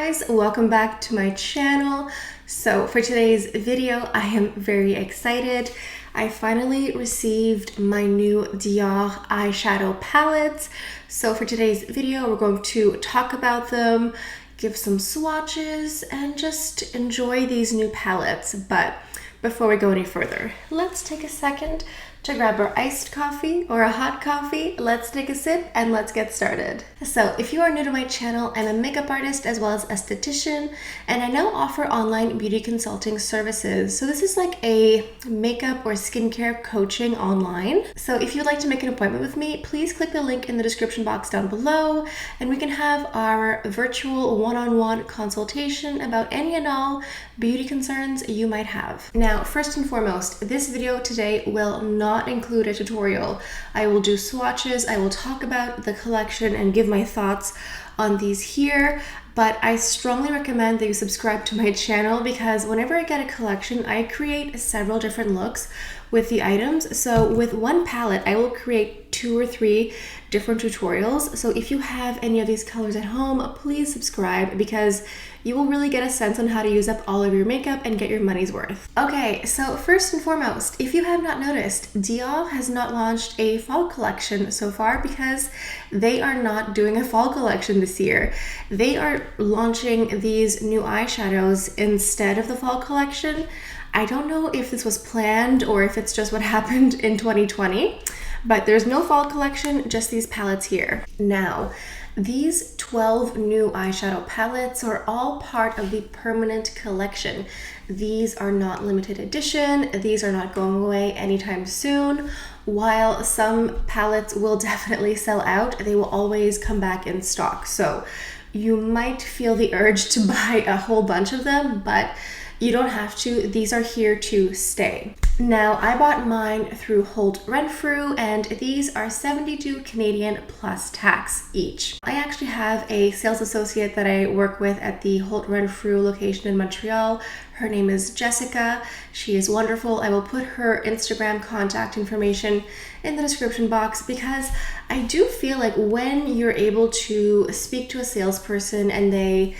guys, welcome back to my channel. So for today's video, I am very excited. I finally received my new Dior eyeshadow palettes. So for today's video, we're going to talk about them, give some swatches, and just enjoy these new palettes. But before we go any further, let's take a second to grab our iced coffee or a hot coffee. Let's take a sip and let's get started. So if you are new to my channel, I'm a makeup artist as well as esthetician, and I now offer online beauty consulting services. So this is like a makeup or skincare coaching online. So if you'd like to make an appointment with me, please click the link in the description box down below, and we can have our virtual one-on-one consultation about any and all beauty concerns you might have. Now, first and foremost, this video today will not include a tutorial. I will do swatches, I will talk about the collection and give my thoughts on these here, but I strongly recommend that you subscribe to my channel because whenever I get a collection, I create several different looks with the items. So with one palette, I will create 2 or 3 different tutorials. So if you have any of these colors at home, please subscribe because you will really get a sense on how to use up all of your makeup and get your money's worth. Okay, so first and foremost, if you have not noticed, Dior has not launched a fall collection so far because they are not doing a fall collection this year. They are launching these new eyeshadows instead of the fall collection. I don't know if this was planned or if it's just what happened in 2020, but there's no fall collection, just these palettes here. Now, these 12 new eyeshadow palettes are all part of the permanent collection. These are not limited edition. These are not going away anytime soon. While some palettes will definitely sell out, they will always come back in stock. So you might feel the urge to buy a whole bunch of them, but you don't have to. These are here to stay. Now, I bought mine through Holt Renfrew, and these are 72 Canadian plus tax each. I actually have a sales associate that I work with at the Holt Renfrew location in Montreal. Her name is Jessica. She is wonderful. I will put her Instagram contact information in the description box because I do feel like when you're able to speak to a salesperson and they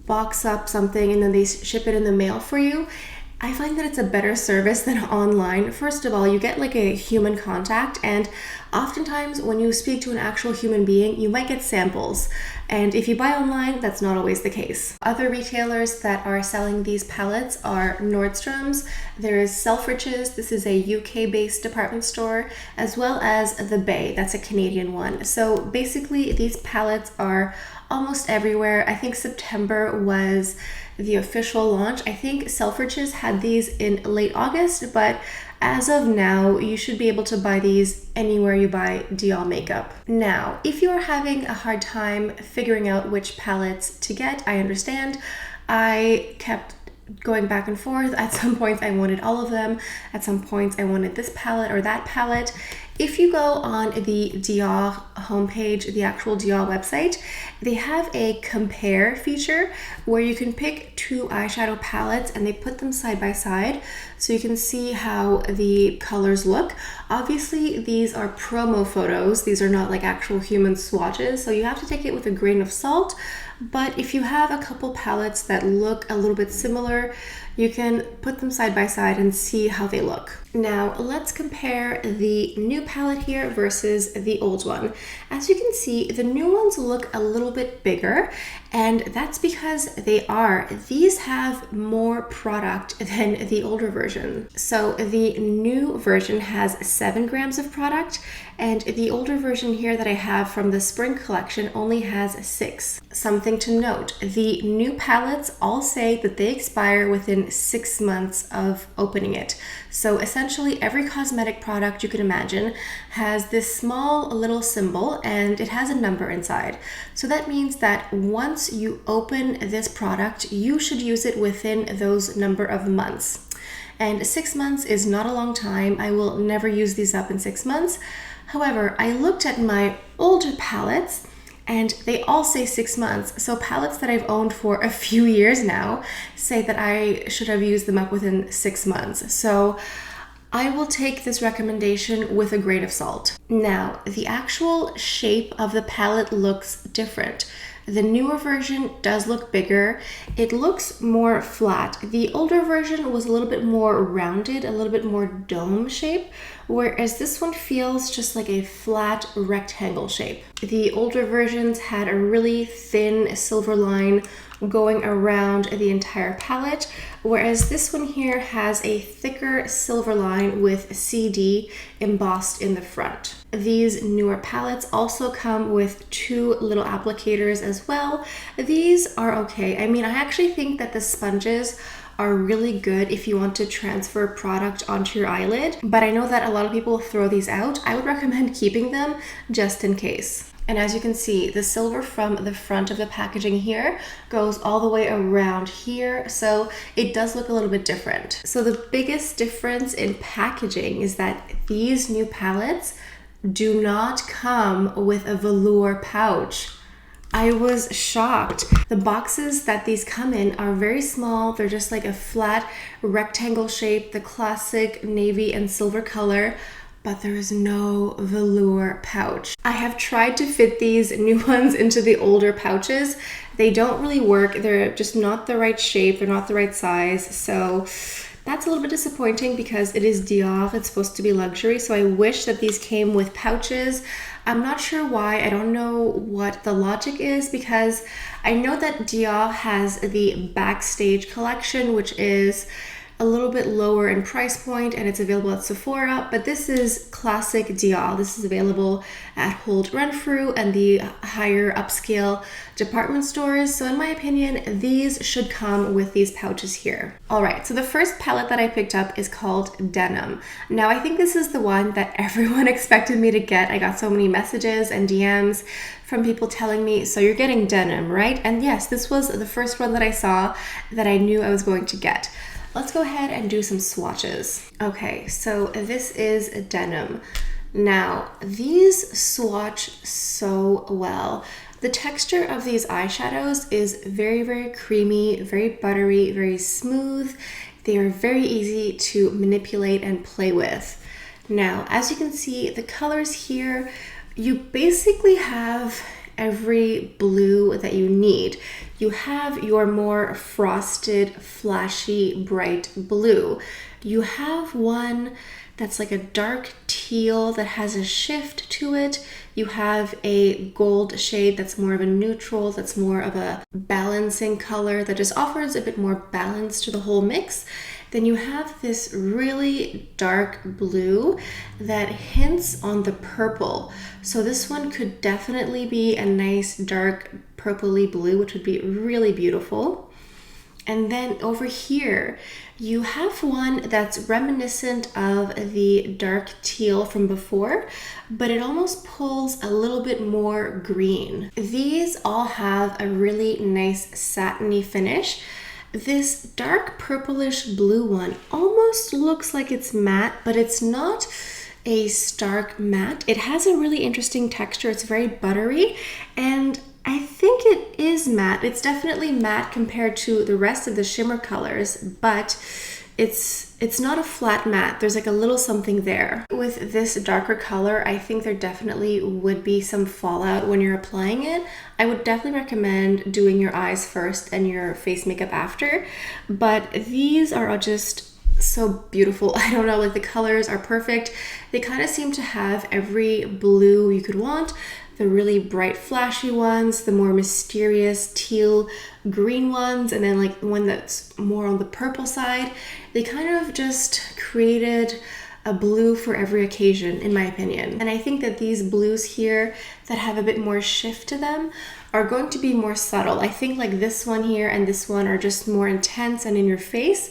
box up something and then they ship it in the mail for you, I find that it's a better service than online. First of all, you get like a human contact, and oftentimes when you speak to an actual human being, you might get samples. And if you buy online, that's not always the case. Other retailers that are selling these palettes are Nordstrom's, there is Selfridges, this is a UK-based department store, as well as the Bay, that's a Canadian one. So basically, these palettes are almost everywhere. I think September was the official launch. I think Selfridges had these in late August, but as of now, you should be able to buy these anywhere you buy Dior makeup. Now, if you're having a hard time figuring out which palettes to get, I understand. I kept going back and forth. At some points, I wanted all of them. At some points, I wanted this palette or that palette. If you go on the Dior homepage, the actual Dior website, they have a compare feature where you can pick 2 eyeshadow palettes and they put them side by side so you can see how the colors look. Obviously, these are promo photos. These are not like actual human swatches, so you have to take it with a grain of salt. But if you have a couple palettes that look a little bit similar, you can put them side by side and see how they look. Now, let's compare the new palette here versus the old one. As you can see, the new ones look a little bit bigger, and that's because these have more product than the older version. So the new version has 7 grams of product, and the older version here that I have from the spring collection only has 6. Something to note, the new palettes all say that they expire within 6 months of opening it. So essentially every cosmetic product you can imagine has this small little symbol and it has a number inside. So that means that once you open this product, you should use it within those number of months. And 6 months is not a long time. I will never use these up in 6 months. However, I looked at my older palettes and they all say 6 months. So palettes that I've owned for a few years now say that I should have used them up within 6 months. So I will take this recommendation with a grain of salt. Now, the actual shape of the palette looks different. The newer version does look bigger. It looks more flat. The older version was a little bit more rounded, a little bit more dome shape, whereas this one feels just like a flat rectangle shape. The older versions had a really thin silver line going around the entire palette, whereas this one here has a thicker silver line with CD embossed in the front. These newer palettes also come with 2 little applicators as well. These are okay. I mean, I actually think that the sponges are really good if you want to transfer product onto your eyelid, but I know that a lot of people throw these out. I would recommend keeping them just in case. And as you can see, the silver from the front of the packaging here goes all the way around here, so it does look a little bit different. So the biggest difference in packaging is that these new palettes do not come with a velour pouch. I was shocked. The boxes that these come in are very small. They're just like a flat rectangle shape, the classic navy and silver color, but there is no velour pouch. I have tried to fit these new ones into the older pouches. They don't really work. They're just not the right shape. They're not the right size. So that's a little bit disappointing because it is Dior. It's supposed to be luxury. So I wish that these came with pouches. I'm not sure why. I don't know what the logic is because I know that Dior has the Backstage collection, which is a little bit lower in price point and it's available at Sephora, but this is classic Dior. This is available at Holt, Renfrew and the higher upscale department stores. So in my opinion, these should come with these pouches here. All right, so the first palette that I picked up is called Denim. Now I think this is the one that everyone expected me to get. I got so many messages and DMs from people telling me, so you're getting Denim, right? And yes, this was the first one that I saw that I knew I was going to get. Let's go ahead and do some swatches. Okay, so this is Denim. Now, these swatch so well. The texture of these eyeshadows is very, very creamy, very buttery, very smooth. They are very easy to manipulate and play with. Now, as you can see, the colors here, you basically have every blue that you need. You have your more frosted, flashy, bright blue. You have one that's like a dark teal that has a shift to it. You have a gold shade that's more of a neutral, that's more of a balancing color that just offers a bit more balance to the whole mix. Then you have this really dark blue that hints on the purple. So this one could definitely be a nice dark purpley blue, which would be really beautiful. And then over here, you have one that's reminiscent of the dark teal from before, but it almost pulls a little bit more green. These all have a really nice satiny finish. This dark purplish blue one almost looks like it's matte, but it's not a stark matte. It has a really interesting texture. It's very buttery, and I think it is matte. It's definitely matte compared to the rest of the shimmer colors, but it's not a flat matte. There's like a little something there. With this darker color, I think there definitely would be some fallout when you're applying it. I would definitely recommend doing your eyes first and your face makeup after, but these are just so beautiful. I don't know, like the colors are perfect. They kind of seem to have every blue you could want. The really bright flashy ones, the more mysterious teal green ones, and then like one that's more on the purple side. They kind of just created a blue for every occasion, in my opinion. And I think that these blues here that have a bit more shift to them are going to be more subtle. I think like this one here and this one are just more intense and in your face,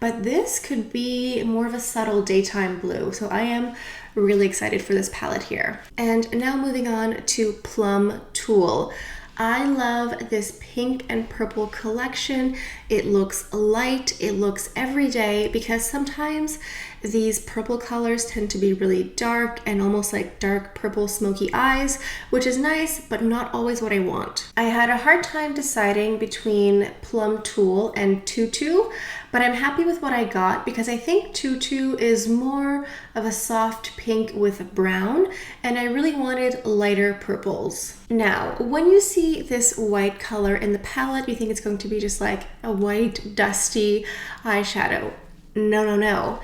but this could be more of a subtle daytime blue. So I am really excited for this palette here. And now moving on to Plum Tulle. I love this pink and purple collection. It looks light, it looks everyday, because sometimes these purple colors tend to be really dark and almost like dark purple smoky eyes, which is nice, but not always what I want. I had a hard time deciding between Plum Tulle and Tutu, but I'm happy with what I got because I think Tutu is more of a soft pink with brown, and I really wanted lighter purples. Now, when you see this white color in the palette, you think it's going to be just like a white, dusty eyeshadow. No, no, no.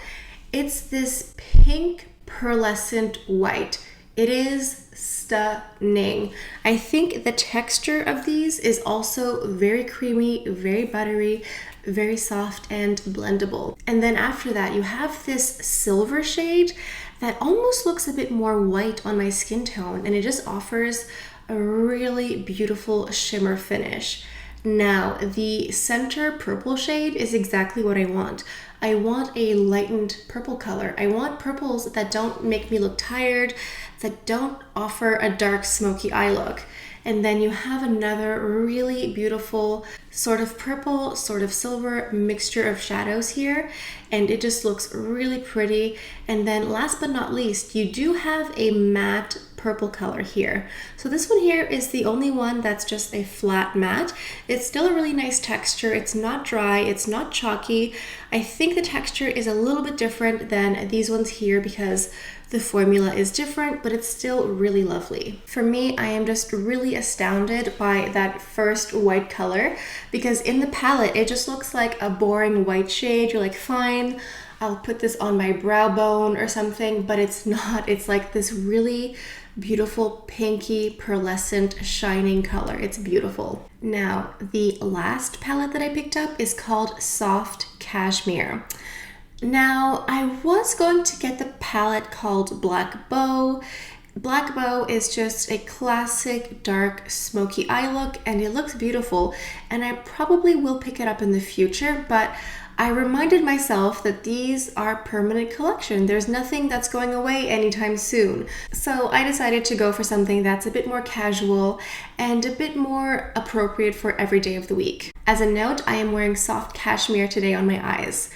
It's this pink pearlescent white. It is stunning. I think the texture of these is also very creamy, very buttery, very soft and blendable. And then after that, you have this silver shade that almost looks a bit more white on my skin tone, and it just offers a really beautiful shimmer finish. Now, the center purple shade is exactly what I want. I want a lightened purple color. I want purples that don't make me look tired, that don't offer a dark smoky eye look. And then you have another really beautiful sort of purple, sort of silver mixture of shadows here. And it just looks really pretty. And then last but not least, you do have a matte purple color here. So this one here is the only one that's just a flat matte. It's still a really nice texture. It's not dry, it's not chalky. I think the texture is a little bit different than these ones here because the formula is different, but it's still really lovely. For me, I am just really astounded by that first white color because in the palette, it just looks like a boring white shade. You're like, fine, I'll put this on my brow bone or something, but it's not. It's like this really beautiful pinky pearlescent shining color. It's beautiful. Now, the last palette that I picked up is called Soft Cashmere. Now, I was going to get the palette called Black Bow. Black Bow is just a classic dark smoky eye look, and it looks beautiful, and I probably will pick it up in the future, but I reminded myself that these are permanent collection. There's nothing that's going away anytime soon. So I decided to go for something that's a bit more casual and a bit more appropriate for every day of the week. As a note, I am wearing soft cashmere today on my eyes.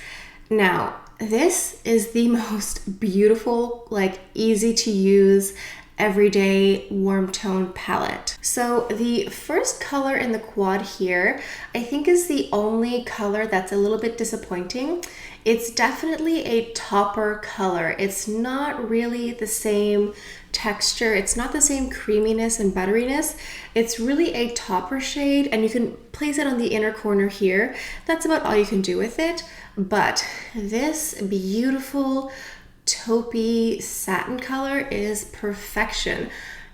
Now, this is the most beautiful, like easy to use, everyday warm tone palette. So the first color in the quad here, I think is the only color that's a little bit disappointing. It's definitely a topper color. It's not really the same texture. It's not the same creaminess and butteriness. It's really a topper shade, and you can place it on the inner corner here. That's about all you can do with it. But this beautiful taupey satin color is perfection.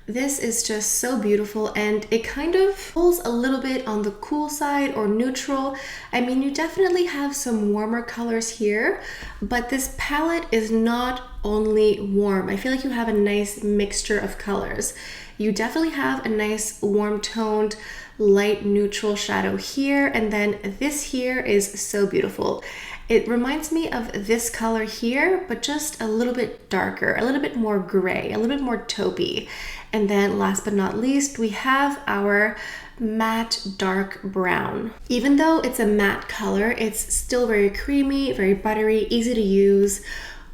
This is just so beautiful, and it kind of pulls a little bit on the cool side or neutral. I mean, you definitely have some warmer colors here, but this palette is not only warm. I feel like you have a nice mixture of colors. You definitely have a nice warm toned light neutral shadow here, and then this here is so beautiful. It reminds me of this color here, but just a little bit darker, a little bit more gray, a little bit more taupey. And then last but not least, we have our matte dark brown. Even though it's a matte color, it's still very creamy, very buttery, easy to use.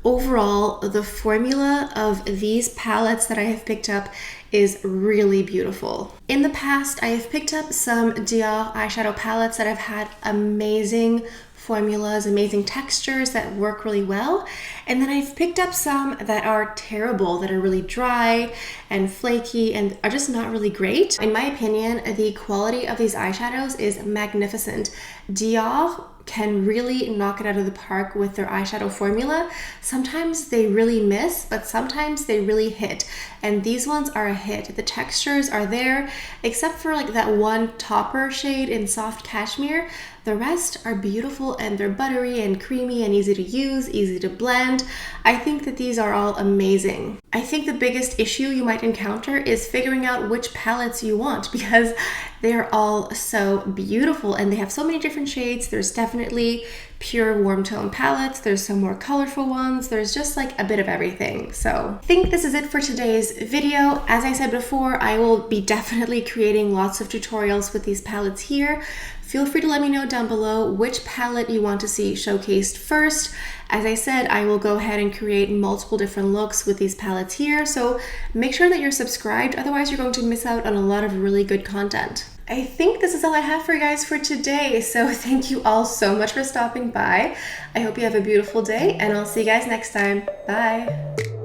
Overall, the formula of these palettes that I have picked up is really beautiful. In the past, I have picked up some Dior eyeshadow palettes that have had amazing formulas, amazing textures that work really well. And then I've picked up some that are terrible, that are really dry and flaky and are just not really great. In my opinion, the quality of these eyeshadows is magnificent. Dior can really knock it out of the park with their eyeshadow formula. Sometimes they really miss, but sometimes they really hit. And these ones are a hit. The textures are there, except for like that one topper shade in Soft Cashmere. The rest are beautiful, and they're buttery and creamy and easy to use, easy to blend. I think that these are all amazing. I think the biggest issue you might encounter is figuring out which palettes you want, because they're all so beautiful and they have so many different shades. There's definitely pure warm tone palettes, there's some more colorful ones, there's just like a bit of everything. So I think this is it for today's video. As I said before, I will be definitely creating lots of tutorials with these palettes here. Feel free to let me know down below which palette you want to see showcased first. As I said, I will go ahead and create multiple different looks with these palettes here, so make sure that you're subscribed, otherwise you're going to miss out on a lot of really good content. I think this is all I have for you guys for today, so thank you all so much for stopping by. I hope you have a beautiful day, and I'll see you guys next time. Bye!